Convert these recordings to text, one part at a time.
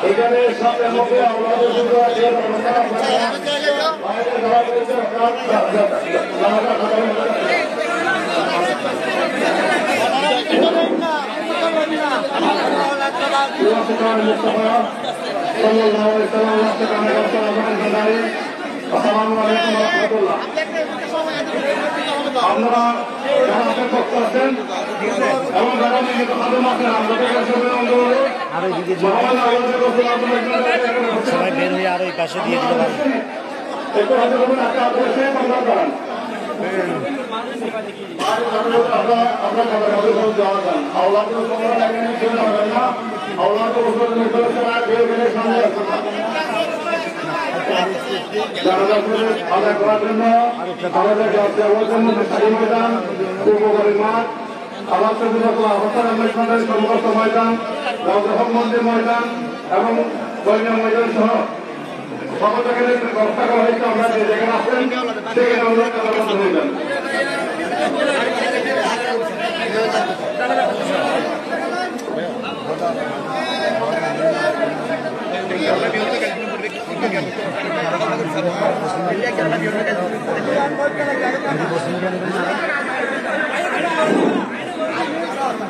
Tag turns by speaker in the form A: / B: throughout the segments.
A: এখানে সামনে মধ্যে আমাদের আপনারা যারা আপনার পক্ষ আছেন এবং যারা নিজের হাতে মাছেন আপনাদের কাছে
B: সবাই বের হয়ে আরো এই পাশে দিয়ে দিতে পারবে
A: একটু হাতে করবেন একটা আদর্শে আপনার করেন আপনার যাওয়া যান আল্লাহ না আল্লাহ তো সামনে আদায় করার জন্য আমাদের ময়দান পূর্ববাড়ি মাঠ আল্লাহ ময়দান হক মন্দির ময়দান এবং বৈন্য ময়দান সহ সকল জায়গায় ব্যবস্থা করা হয়েছে আমরা যে যেখানে আসবেন সেখানে অনুরোধ হয়ে যান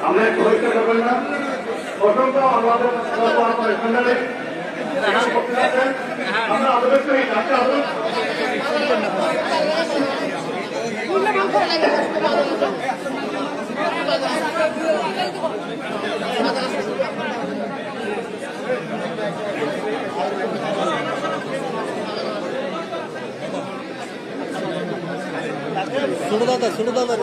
A: আমরা পরীক্ষা করবেন না অসংখ্য আমাদের আমরা আদবের সহিত
B: ছোট দাদা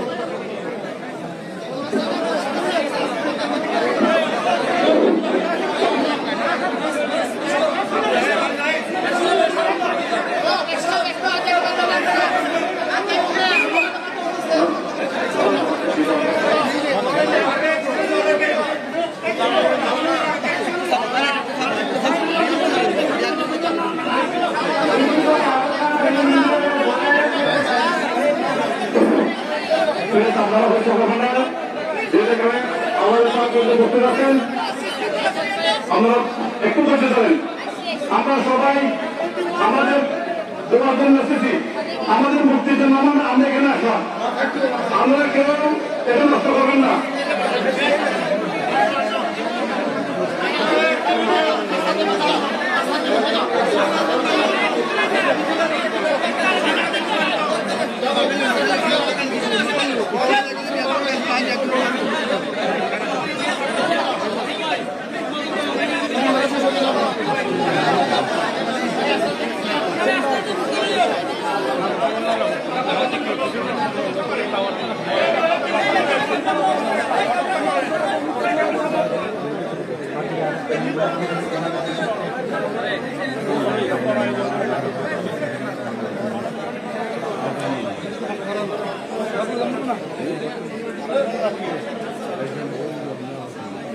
B: আমরা একটু করতে পারেন আমরা সবাই আমাদের দেওয়ার জন্য এসেছি আমাদের মুক্তির জন্য আমরা এখানে আসলাম আমরা কেউ এটা নষ্ট করবেন না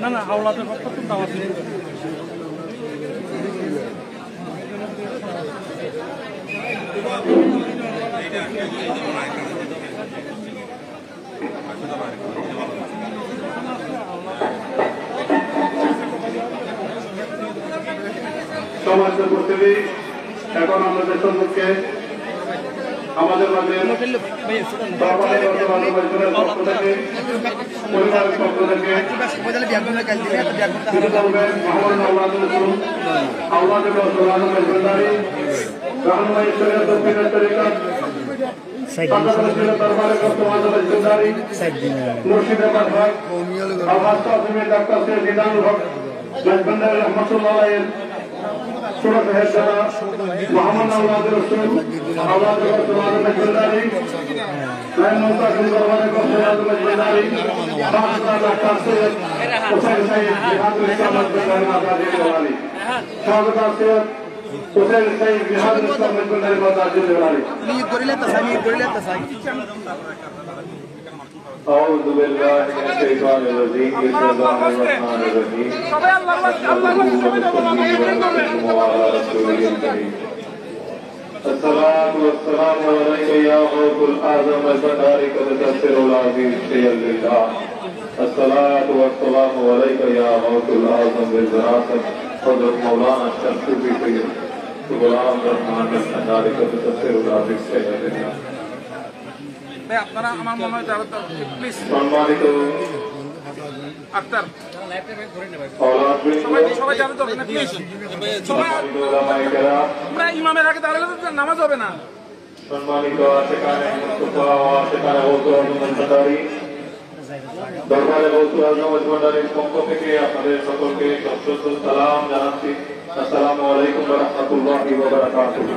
C: না না হাওলাতে কত দাম আছে
A: সমাজের উপস্থিতি এখন আমাদের সম্মুখে আমাদের মাঝে পক্ষ থেকে পরিবারের পক্ষ থেকে মুর্শিদাবাদ ডাক্তার রহমতুল্লাহ
B: ছোট সাহেবজাদা মোহাম্মদ আওলাদ রসুল আওলাদ রসুল আজম জেলারি নাইম মুস্তাকিম দরবারে গফর আজম জেলারি বাদশাহ ডাক্তার সৈয়দ হোসেন সাইদ জিহাদুল ইসলাম জেলারি মাদার জেলারি স্বাগত সৈয়দ হোসেন সাইদ জিহাদুল ইসলাম জেলারি মাদার জেলারি
A: أعوذ بالله من الشيطان الرجيم بسم الله الرحمن الرحيم الصلاة والسلام عليك يا غوث الأعظم البداري قد تسر العزيز شيئا لله الصلاة والسلام عليك يا غوث الأعظم بالوراثة حضرت مولانا الشمسوفي سيد غلام الرحمن البداري قد تسر العزيز شيئا لله
C: আপনারা আমার মনে হয় প্লিজ
A: সম্মানিত
C: আক্তার
A: সবাই
C: সবাই জানে তো না প্লিজ সবাই আমরা ইমামের আগে দাঁড়ালে তো নামাজ হবে না
A: সম্মানিত আশেকানে মুস্তাফা ও আশেকানে গৌসুল আজম ভান্ডারী দরবারে গৌসুল আজম ভান্ডারীর পক্ষ থেকে আপনাদের সকলকে সশ্রদ্ধ সালাম জানাচ্ছি। আসসালামু আলাইকুম ওয়া রাহমাতুল্লাহি ওয়া বারাকাতুহু।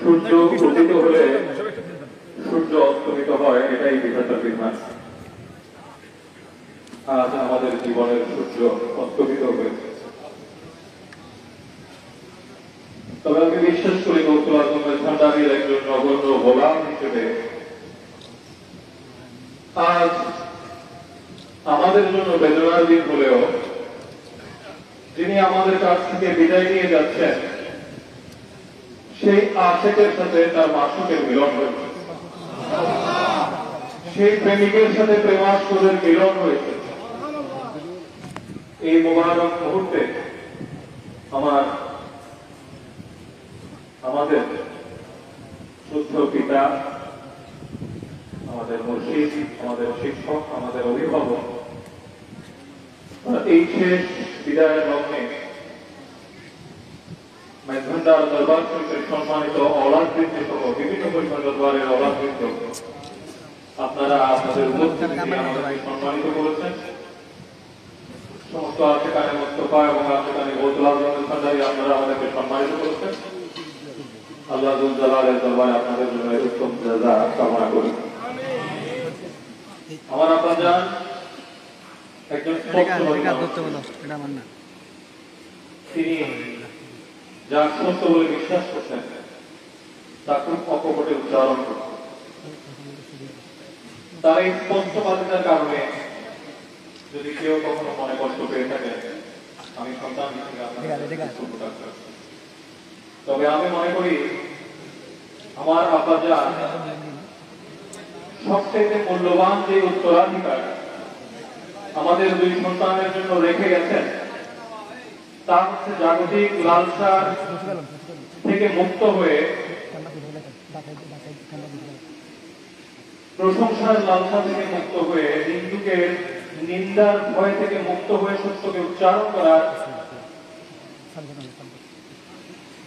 A: সূর্য উদিত হলে সূর্য অস্তমিত হয়, এটাই বিধাতার বিধান। আজ আমাদের জীবনের সূর্য অস্তমিত হয়েছে, তবে আমি বিশ্বাস করি গৌসুল আজম ভান্ডারীর একজন নগণ্য গোলাম হিসেবে আজ আমাদের জন্য বেদনার দিন হলেও যিনি আমাদের কাছ থেকে বিদায় নিয়ে যাচ্ছেন সেই আশেকের সাথে তার মাসুকের মিলন হয়েছে, সেই প্রেমিকের সাথে প্রেমাস্পদের মিলন হয়েছে। এই মোবারক মুহূর্তে আমাদের শুদ্ধ পিতা, আমাদের মুর্শিদ, আমাদের শিক্ষক, আমাদের অভিভাবক এই শেষ বিদায়ের লগ্নে মেঘান্ডার দরবার শরীফের সম্মানিত অলাদবৃন্দ সহ বিভিন্ন পরিমাণ দরবারের অলাদবৃন্দ আপনারা আপনাদের উপস্থিতি আমাদেরকে সম্মানিত করেছেন। সমস্ত আশেকানে মুস্তাফা এবং আশেকানে গৌসুল আজম ভান্ডারী আপনারা আমাদেরকে সম্মানিত করেছেন। আল্লাহ যুল জালালের দরবারে আপনাদের জন্য উত্তম জাযা কামনা করি। আমার আব্বাজান একজন তিনি যা সত্য বলে বিশ্বাস করতেন তা খুব অকপটে উচ্চারণ করতেন। তার এই স্পষ্টবাদিতার কারণে যদি কেউ কখনো মনে কষ্ট পেয়ে থাকে, আমি সন্তান হিসেবে তবে আমি মনে করি আমার আব্বাজান সবচেয়ে মূল্যবান যে উত্তরাধিকার আমাদের দুই সন্তানের জন্য রেখে গেছেন তা হচ্ছে জাগতিক লালসার থেকে মুক্ত হয়ে, প্রশংসার লালসা থেকে মুক্ত হয়ে, নিন্দুকের নিন্দার ভয় থেকে মুক্ত হয়ে সত্যকে উচ্চারণ করার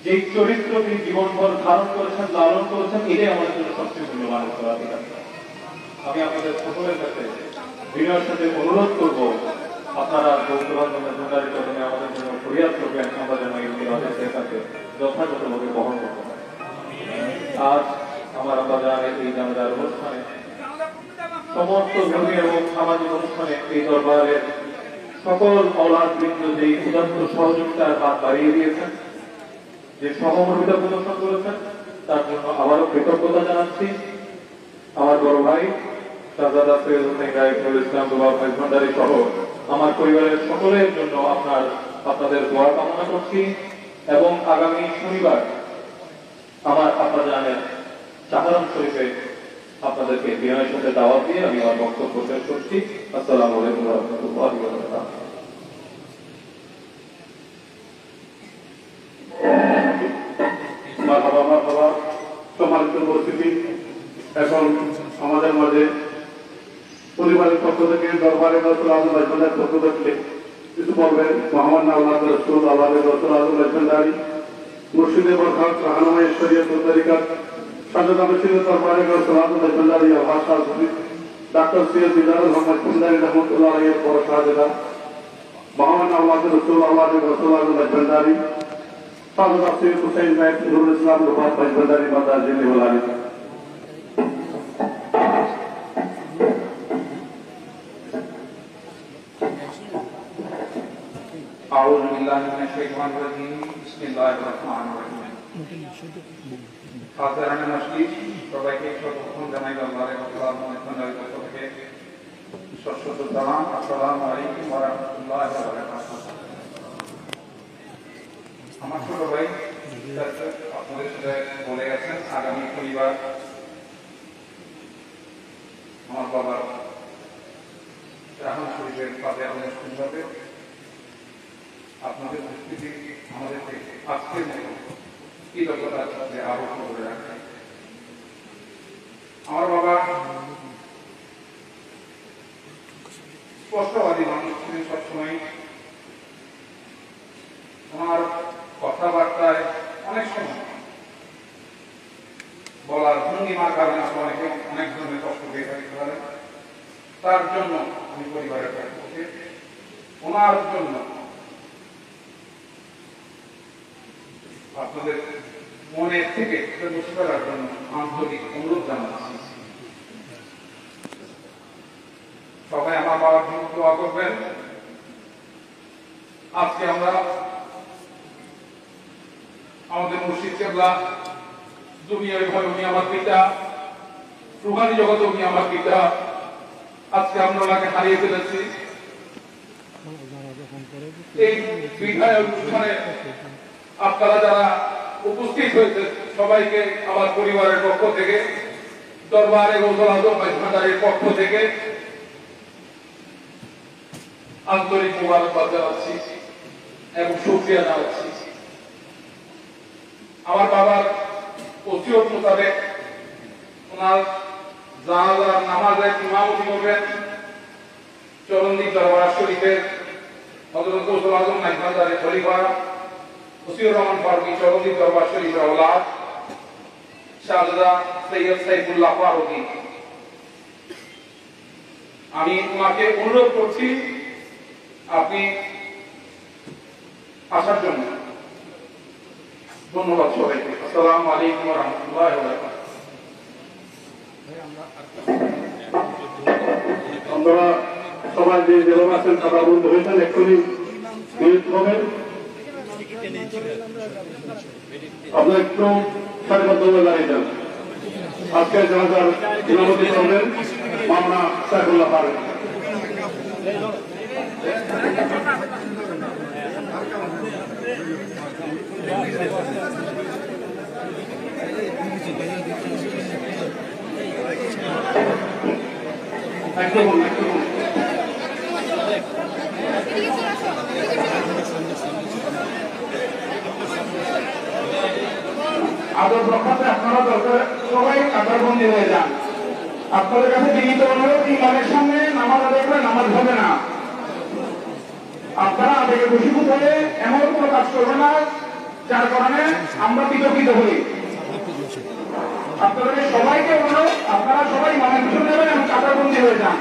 A: যে চরিত্র তিনি জীবনভর ধারণ করেছেন, লালন করেছেন, এটাই আমাদের জন্য সবচেয়ে মূল্যবান উত্তরাধিকার। আমি আপনাদের সকলের কাছে বিনয়ের সাথে অনুরোধ করব, আপনারা গৌসুল আজম ভান্ডারীর চরণে আমাদের জন্য ফরিয়াদ করবেন, আমরা যেন এই মিলাদের কাছে যথাযথভাবে বহন করতে পারি। আজ আমার আব্বাজানের এই জানাজার অনুষ্ঠানে, সমস্ত ধর্মীয় এবং সামাজিক অনুষ্ঠানে এই দরবারের সকল অলাদবৃন্দ যে উদাত্ত সহযোগিতার হাত বাড়িয়ে দিয়েছেন, যে সহমর্মিতা প্রদর্শন করেছেন, তার জন্য আবারও কৃতজ্ঞতা জানাচ্ছি। আমার বড় ভাই শাহজাদা সৈয়দ হোসেন রাইফুল ইসলাম ভান্ডারী সহ আমার পরিবারের সকলের জন্য আপনাদের দোয়া কামনা করছি এবং আগামী শনিবার আমার আব্বাজানের শাহরাম শরীফে আপনাদেরকে বিনয়ের সাথে দাওয়াত দিয়ে আমি আমার বক্তব্য শেষ করছি। আসসালামু আলাইকুম ওয়া রাহমাতুল্লাহি ওয়া বারাকাতুহু।
B: সম্মানিত উপস্থিতি, এখন আমাদের মাঝে পরিবারের পক্ষ থেকে দরবারে গৌসুল আজম ভান্ডারীর পক্ষ থেকে কিছু বলবেন মোহাম্মদ আওলাদ রসুল আল্লাহ গৌসুল আজম ভান্ডারী মুর্শিদে বরখাত রাহনুমায়ে শরীয়ত ও তরিকাত সাজ্জাদ আহমেদ দরবারে গৌসুল আজম ভান্ডারী ভাষা डॉक्टर सैयद दिदारुल मोहम्मद भंडारी रहमतुल्लाह अलैहि पर शाहजादा महान औलाद रसूल औलाद रसूल भंडारी साहब सैयद हुसैन महमूद नूरुल इस्लाम लुबाब भंडारी मदार जिले वाली
A: أعوذ بالله من الشيطان الرجيم بسم الله الرحمن الرحيم حاضران মজলিস সবাইকে সর্বপ্রথম জানাই আল্লাহর রহমতের পক্ষ থেকে সশ্রদ্ধ সালাম আসসালামু আলাইকুম ওয়া রাহমাতুল্লাহি ওয়া বারাকাতুহু। আমার ছোট ভাই আপনাদের সাথে বলে গেছেন আগামী শনিবার আমার বাবার রাহমান শরীফের ফাতিহা অনুষ্ঠান হবে। আপনাদের উপস্থিতি আমাদেরকে আজকের মতো কৃতজ্ঞতার সাথে আবদ্ধ করে রাখে। আমার বাবা স্পষ্টবাদী মানুষ ছিলেন সবসময়। ওনার কথাবার্তায় অনেক সময় বলার ভঙ্গিমার কারণে অনেকে অনেক ধরনের কষ্ট পেয়ে থাকতে পারেন। তার জন্য আমি পরিবারের পক্ষ থেকে ওনার জন্য আপনাদের মনে থেকে বুঝতে পারার জন্য আন্তরিক অনুরোধ জানাচ্ছি। সবাই আমার বাবার জন্য দোয়া করবেন। আজকে আমরা আমাদের মুর্শিদ কেবলা দুনিয়ায় ভয় উনি আমার পিতা, রুহানি জগতে উনি আমার পিতা। আজকে আমরা ওনাকে হারিয়ে ফেলেছি। এই বিদায় অনুষ্ঠানে আপনারা যারা উপস্থিত হয়েছে সবাইকে আমার পরিবারের পক্ষ থেকে, দরবারে গৌসুল আজম ভান্ডারীর পক্ষ থেকে আন্তরিক মোবারকবাদ জানাচ্ছি এবং শুকরিয়া জানাচ্ছি। আমার বাবার ওসিয়ত মোতাবেক ওনার জানাজার নামাজের ইমামতি করবেন চরণদ্বীপ দরবার শরীফের হযরত গৌসুল আজম ভান্ডারীর খলিফা वसीउर रहमान फारूकी चौधरी दरबार शरीफ औलाद शाहजादा सैयद सैफुल्लाह फारूकी। আমি তোমাকে অনুরোধ করছি আপনি আসার জন্য। ধন্যবাদ সবাইকে। আসসালামু আলাইকুম ওয়া রাহমাতুল্লাহি ওয়া বারাকাতুহু।
B: আমরা সবাই যে জেলা আছেন তারা বন্ধু হয়েছেন এক্ষুনি মিনিট হবেন। আপনার একটু সারিবদ্ধভাবে দাঁড়িয়ে যান। আজকে জানাজার ইমামতি করবেন মাওলানা সাইফুল্লাহ ফারুকী।
A: আদর রক্ষাতে আপনারা দরকার সবাই কাতারবন্দি হয়ে যান। আপনাদের কাছে বিনীত অনুরোধ, ইমামের সামনে নামাজ আদায় করে নামাজ হবে না। আপনারা আবেগে বশীভূত হয়ে এমন কোনো কাজ করবেন না যার কারণে আমরা বিতর্কিত হই। আপনাদের সবাইকে অনুরোধ, আপনারা সবাই ইমামের পিছনে যাবেন এবং কাতারবন্দি হয়ে যান।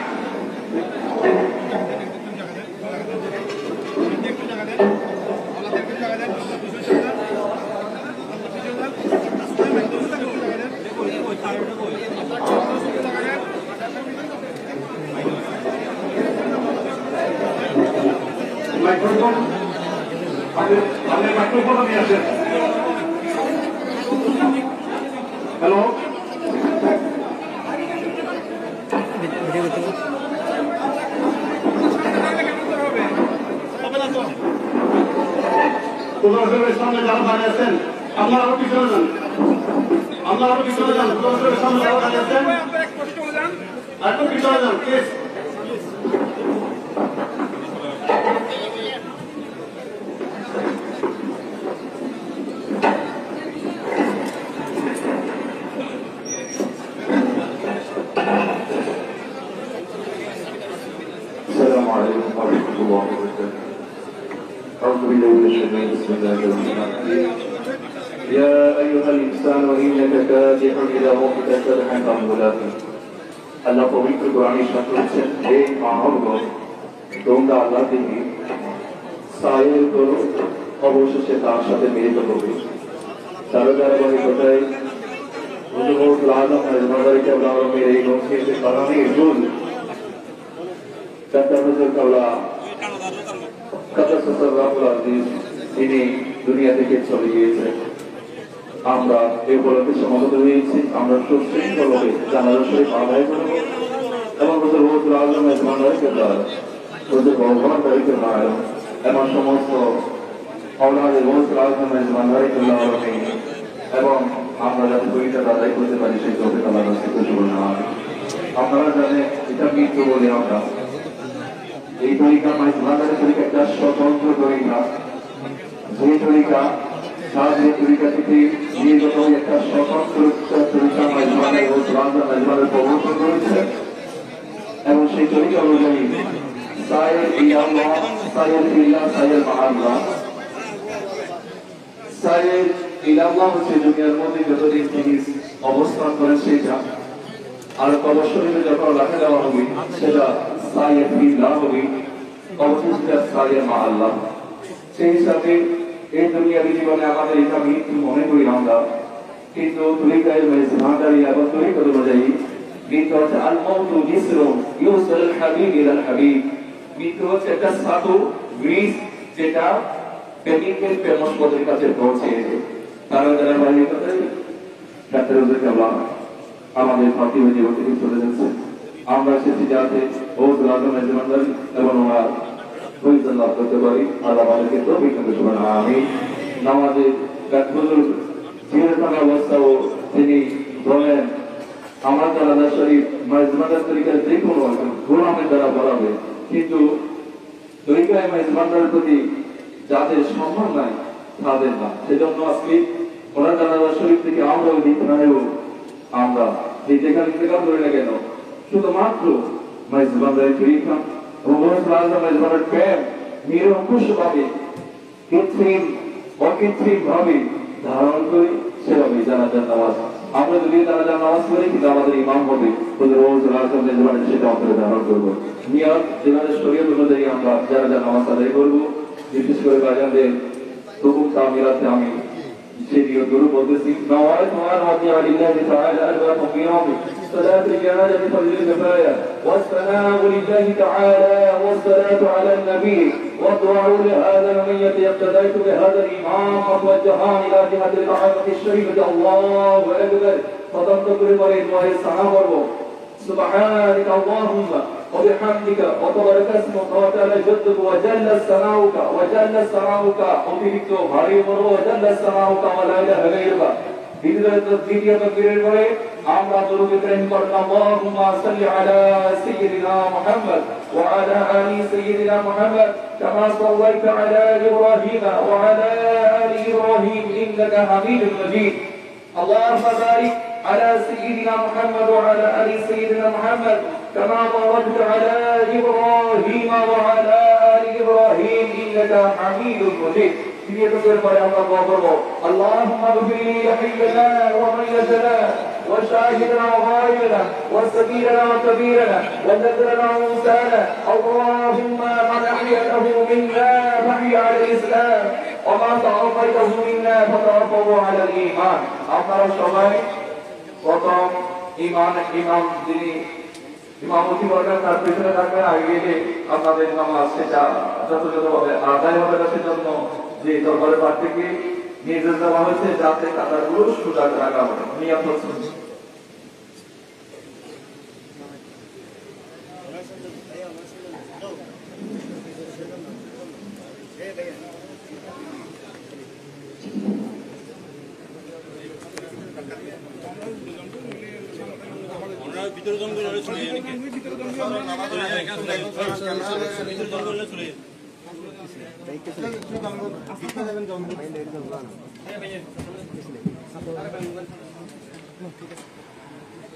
B: মাইক্রোফোন আপনি মাইক্রোফোন নিয়ে আসেন। হ্যালো, সামনে যারা দাঁড়িয়ে আছেন আপনারা আরো পিছনে যান, আপনারা আরো পিছনে যান। সামনে যারা দাঁড়িয়ে আছেন একটু পিছনে যান প্লিজ।
D: السلام عليكم ورحمة الله وبركاته. أعوذ بالله من الشيطان بسم الله الرحمن الرحيم. يا أيها الإنسان إنك كادح إلى ربك كدحا فملاقيه আল্লাহ পবিত্র কোরআনে ইরশাদ করেছেন, হে মানবগণ, তোমরা আল্লাহ থেকে সায়ের করো, অবশেষে তার সাথে মিলিত হবে। তার ধারাবাহিকতায় হুজুর আজম মেজবান্ডারী কেবলা আলমের এই নকশিয়াতে কালামের রুল ডাক্তার হুজুর কেবলা কাদাসাল্লাহু রাব্বুল আজিজ তিনি দুনিয়া থেকে চলে গিয়েছেন। আমরা এই উপলক্ষে সমবেত হয়েছি, আমরা সুশৃঙ্খলভাবে জানাজা শরীফ আদায় করব এবং হুজুর আজম মেজবান্ডারী কেবলা হুজুর ভগবানদারী কেবলা এবং সমস্ত আওলাদে হুজুর আজম মেজবান্ডারী কেবলা আলমী এবং আমরা যাতে পরীক্ষা আদায় করতে পারি সেই তৌফিক আল্লাহর কাছে কবুল না হয়। আপনারা জানেন এটা মৃত্যু বলে আমরা এই তরিকা মেজবান্ডারী তরিকা একটা স্বতন্ত্র তরিকা, যে তরিকা যে তরিকা থেকে নির্গত একটা স্বতন্ত্র তরিকা মেজবান্ডারী প্রবর্তন করেছে এবং সেই তরিকা অনুযায়ী সায়ের ইলাল্লাহ, সায়ের ইল্লাহ, সায়ের মাআল্লাহ। সায়ের ইলাল্লাহ হচ্ছে দুনিয়ার মধ্যে যতদিন জিনিস অবস্থান করে সেটা, আর কবর শরীরে যখন রাখা দেওয়া হবে সেটা সায়ের ইল্লাহ হবে, অবশিষ্ট সায়ের মাআল্লাহ। সেই হিসাবে এই দুনিয়ার জীবনে আমাদের এটা মৃত্যু মনে করি আমরা, কিন্তু তরিকায় মেজবান্ডারী এবং তরিকা অনুযায়ী মৃত্যু হচ্ছে আল মাউতু জিসরুন ইউসালুল হাবিব ইলাল হাবিব। মৃত্যু হচ্ছে একটা সাতু ব্রিজ যেটা প্রেমিকের প্রেমস্পদের কাছে পৌঁছে। তারা যারা বাইরে কথাই ডাক্তার হুজুর কেবলা আমাদের পার্থিব জীবন থেকে চলে যাচ্ছে, আমরা এসেছি যাতে হুজুর আজম মেজবান্ডারী এবং ওনার ফয়সাল লাভ করতে পারি। আল্লাহ আমাদেরকে তৌফিক দান করুন, আমিন। নামাজে হুজুর জীবনে থাকা অবস্থাও তিনি বলেন, আমার জানাজা শরীফ মেজবান্ডারী তরিকার যে কোনো গোলামের দ্বারা পড়াবে, কিন্তু তরিকায় মেজবান্ডারীর প্রতি যাদের সম্মান নাই তাদের না। সেজন্য আজকে ওনার জানাজা শরীফ থেকে আমরা ওই দিক না নেব, আমরা যেখানে ইন্তেকাল করি না কেন শুধুমাত্র মেজবান্ডারী তরিকা এবং মেজবান্ডারীর প্রেম নিরঙ্কুশভাবে অকৃত্রিম ভাবে ধারণ করি, সেভাবে জানাজার নামাজ আমরা যদি জানাজার নামাজ করি, কিন্তু আমাদের ইমাম হবে সেটা অন্তরে ধারণ করবো। নিয়ত যেভাবে শরীয়ত অনুযায়ী আমরা জানাজার নামাজ আদায় করবো। বিশেষ করে বাজানদের হুকুম তামিরাতে আমি সেই নিয়ত গুলো বলতেছি, صلاة الجنازة بفضل الكفاية، والسلام لله تعالى، والصلاة على النبي، والدعاء لهذا الميت اقتديت بهذا الإمام وتوجهان إلى جهة الكعبة الشريفة. الله أكبر. فضلت بريد والسلام سبحانك اللهم وبحمدك وتبارك اسمك وتعالى جدك وجل ثناؤك অতিরিক্ত ভারী বড় وجل ثناؤك ولا إله غيرك। দ্বিতীয় তাকবীরের পরে আমরা দরুদ ইব্রাহিম পড়লাম, আল্লাহুম্মা সাল্লি আলা সাইয়্যিদিনা মুহাম্মদ ওয়া আলা আলি সাইয়্যিদিনা মুহাম্মদ কামা সাল্লাইতা আলা ইব্রাহিম ওয়া আলা আলি ইব্রাহিম ইন্নাকা হামিদুম মাজিদ। আল্লাহুম্মা বারিক على سيدنا محمد وعلى آل سيدنا محمد كما باركت على إبراهيم وعلى آل إبراهيم إنك حميد مجيد. اللهم اغفر لحينا وميتنا وشاهدنا وغائبنا وسبيلنا وكبيرنا وذكرنا وانسانا. اللهم من احييته منا فحي على الاسلام وما توفيته منا فتوفه على الايمان. আপনারা সবাই প্রথম ইমাম যিনি ইমামতি করবেন তার পিছনে থাকবেন, আগে গেলে আপনাদের নামাজ সেটা যথাযথভাবে আদায় হবে না। সেজন্য যে দরবারের পাঠ থেকে নির্দেশ দেওয়া হয়েছে যাতে কাতারগুলো সোজা রাখা হবে। নিয়ত হচ্ছে
C: ভিতরে জঙ্গল হলে চলে যায়, ভিতরে জঙ্গল হলে চলে যায়।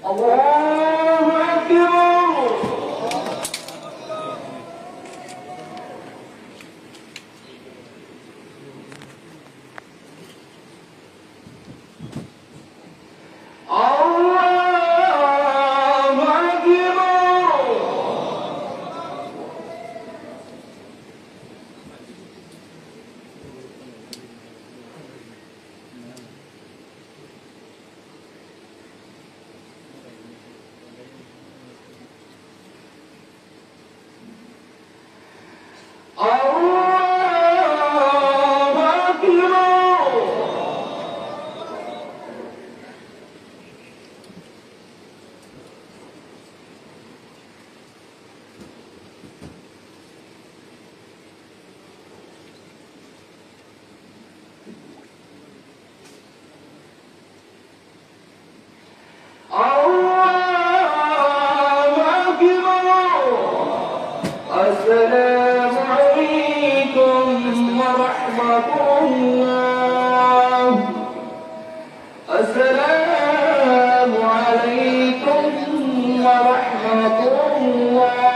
B: আল্লাহু আকবার। আল্লাহু আকবার।
D: السلام عليكم ورحمة الله السلام عليكم ورحمة الله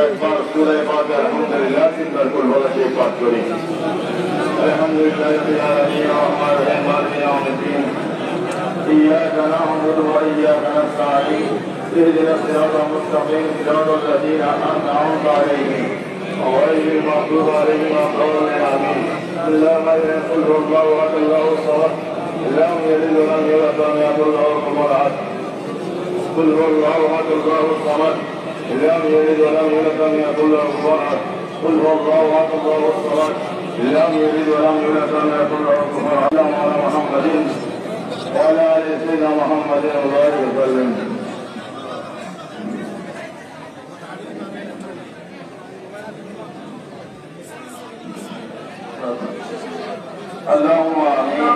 B: একবার সূরা পাক আলহামদুলিল্লাহ তিনবার করে বলা সেই পাঠ করি আলহামদুলিল্লাহ রাব্বিল আলামিন আর রহমান মালিক ইয়াউমিদ্দিন ইয়্যাকা না'বুদু ওয়া ইয়্যাকা নাস্তাঈন ইহদিনাস সিরাতাল মুস্তাকিম সিরাতাল লাযীনা আন'আমতা আলাইহিম غير المغضوب عليهم ولا الضالين اللهم قل هو الله احد الله الصمد لم يلد ولم يولد ولم يكن له كفوا احد قل هو الله احد الله الصمد لم يلد ولم يولد ولم يكن له كفوا احد قل هو الله احد الله الصمد لم يلد ولم يولد ولم يكن له كفوا احد اللهم على محمد وعلى ال سيدنا محمد وبارك وسلم اللهم آمين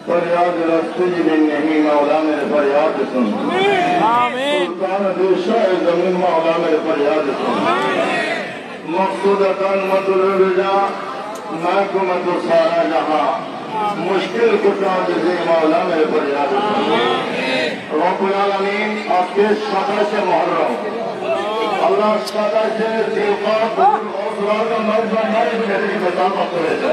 B: فریاد رسول نہیں مولا میرے فریاد سن سلطان دوشاہ زمین مولا میرے فریاد سن مقصودتاً مطلوب جا محکومت سارا جہاں مشکل کٹا جسے مولا میرے فریاد سن رب العالمین آپ کے شکر سے محرم اللہ شکر سے دیوقات حضرات مرزان نائب نبی بطاقت رہتے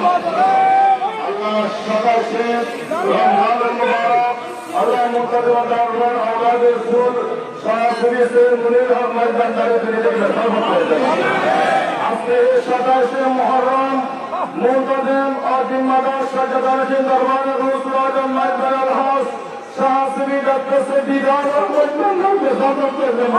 B: اللہ شکر سے رمضان المبارک اللہ مقدمت اللہ اولاد رسول شاہدری سے منیر اور مرزان نائب نبی بطاقت رہتے اپنے شکر سے محرم منتظم اور ذمہ شجدان کے دربار رسول آدم نائب الحاس شاہدری دکتر سے دیدار اور مرزان نائب بطاقت رہتے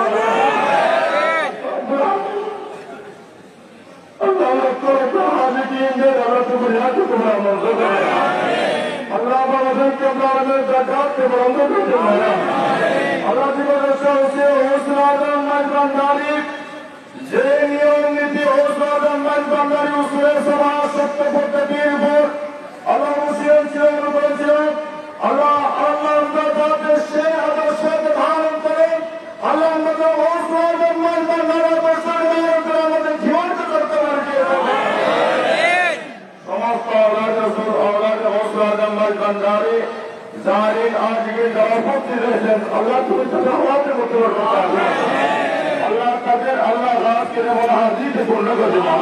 B: اللہ بابا کے بارے زکات کے بندوں کو جمایا اللہ کی وجہ سے اسے حوصلہ مجبنداری যে নিয়ম নীতি ঔষধ মজবন্দারি উসুলের সভা সত্য পদ্ধতির উপর আল্লাহ মুসলিম ছিলেন বলেছিলেন আল্লাহ আল্লাহ সে আদর্শকে ধারণ করে আল্লাহ আমাদের ঔষধ মজবন্দারি আমাদের জীবনকে করতে পারে সমস্ত औलाद रसूल औलाद हौसला मजबंदारी जाहिर आज के दरफत रहे अल्लाह तुम्हें सलावत मुतवर करता है अल्लाह कदर अल्लाह रात के लिए वाला हाजिर से पूर्ण कर देना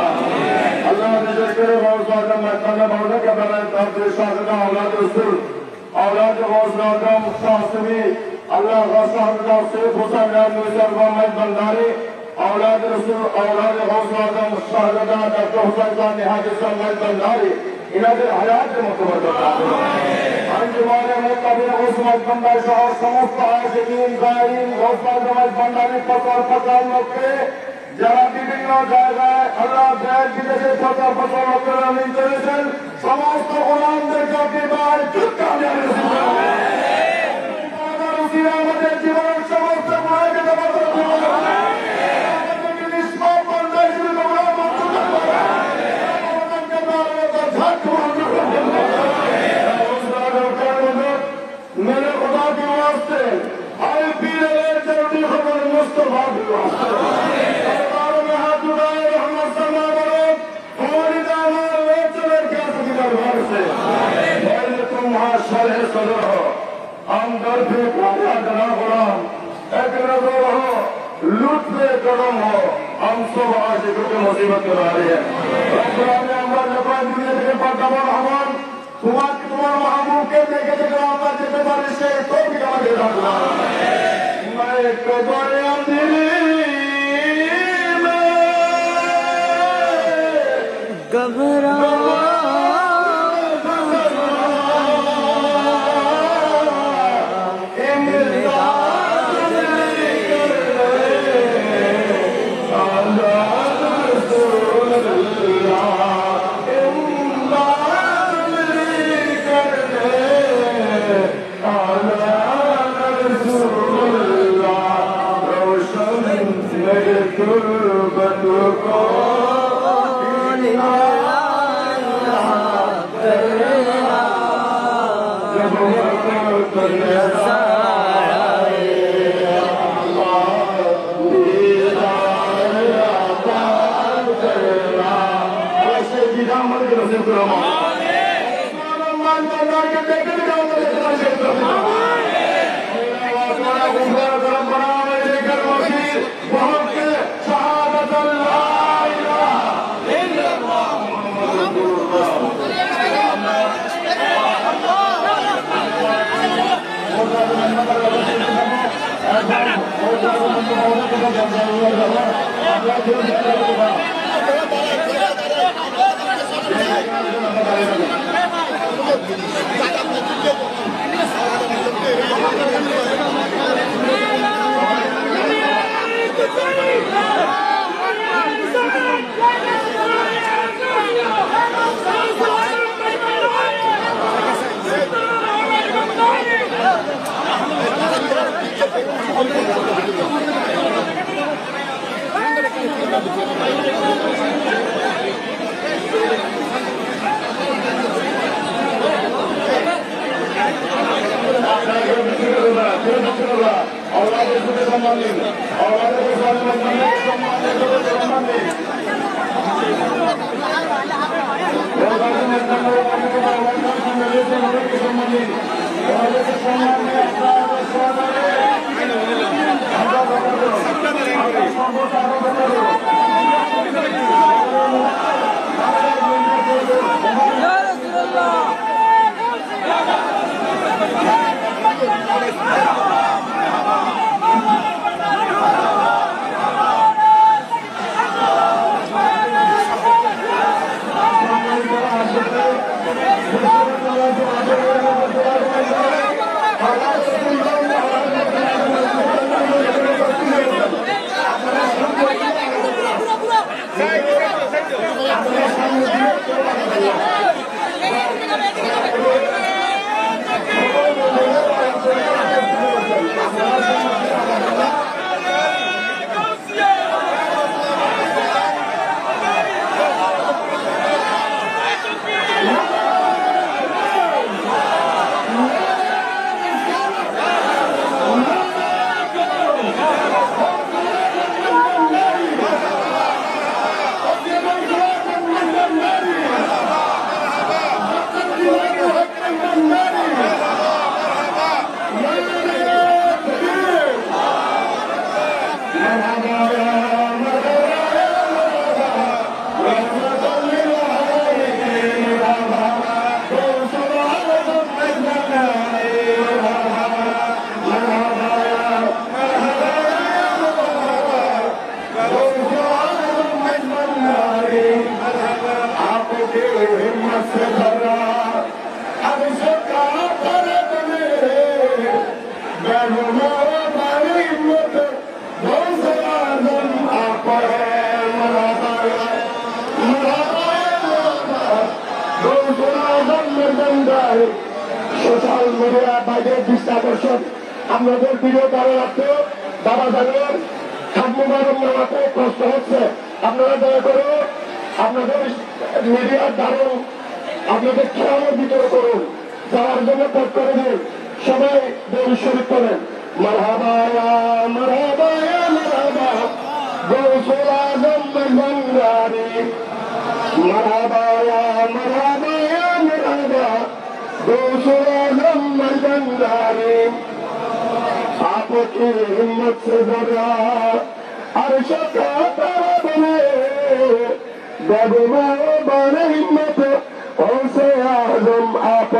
B: अल्लाह नजर करे हौसला मजबंदा मौला के बनाए ताकि शाहदा औलाद रसूल औलाद हौसला शाहसवी अल्लाह शाहदा से हुसैन नूर मजबंदारी औलाद रसूल औलाद हौसला शाहदा डॉक्टर हुसैन खान निहाज मजबंदारी इनाদের হায়াতে মুতবরকত আঞ্জুমানে মুতাবির ওসমান বান্দার সহ সমস্ত আশিকিন গায়িন ওসমান বান্দারি প্রচার লোককে যারা বিভিন্ন জায়গায় আল্লাহ দেশ বিদেশে প্রচার অভিযান চলেছেন সমস্ত গোলামদেরকে আপনি বাড়ি চুক্তি আমাদের জীবনের সমস্ত গুণাকে मेरे खुदा के वास्ते आए पीर जरूरी खबर मुस्तफा के वास्ते में हाथ उठाए रहमत समा करो हमारी दामार ले चले क्या सकी दरबार से पहले तुम वहां शरह सदर हो हम दर पे काया जना गुलाम एक नजर हो लुत्फ कदम हो हम सब आशिकों के मुसीबत बना रहे हैं रब्बुल आलमीन আমরা যখন দুনিয়া থেকে পাঠাবো রহমান তোমার মাহবুবকে দেখে দেখে আমরা যেতে পারি সেই তৌফিক আমাদের দান করুন मैं कदर अंधेरे में घबरा বহরকে শাহাদাত লা ইলাহা ইল্লাল্লাহ মুহাম্মাদুর সোশ্যাল মিডিয়া বাইরে দৃষ্টি আকর্ষণ আপনাদের ভিডিও ভালো লাগতো বাবা জানেন খাদ্যবাদন নামাতে কষ্ট হচ্ছে আপনারা দয়া করে আপনাদের মিডিয়ার দারুণ আপনাদের খেয়াল বিতরণ করুন যাওয়ার জন্য পথ করে দিন সবাই দরুদ শরীফ করেন মারহাবা ইয়া মারহাবা ইয়া মারহাবা গৌসুল আজম মেহমানদারি মারহাবা ইয়া মারহাবা ইয়া মারহাবা गौसुल आज़म मजंदारी आपकी हिम्मत से जरा अर्श का तारा बने बेगुमा बने हिम्मत गौसे आज़म आप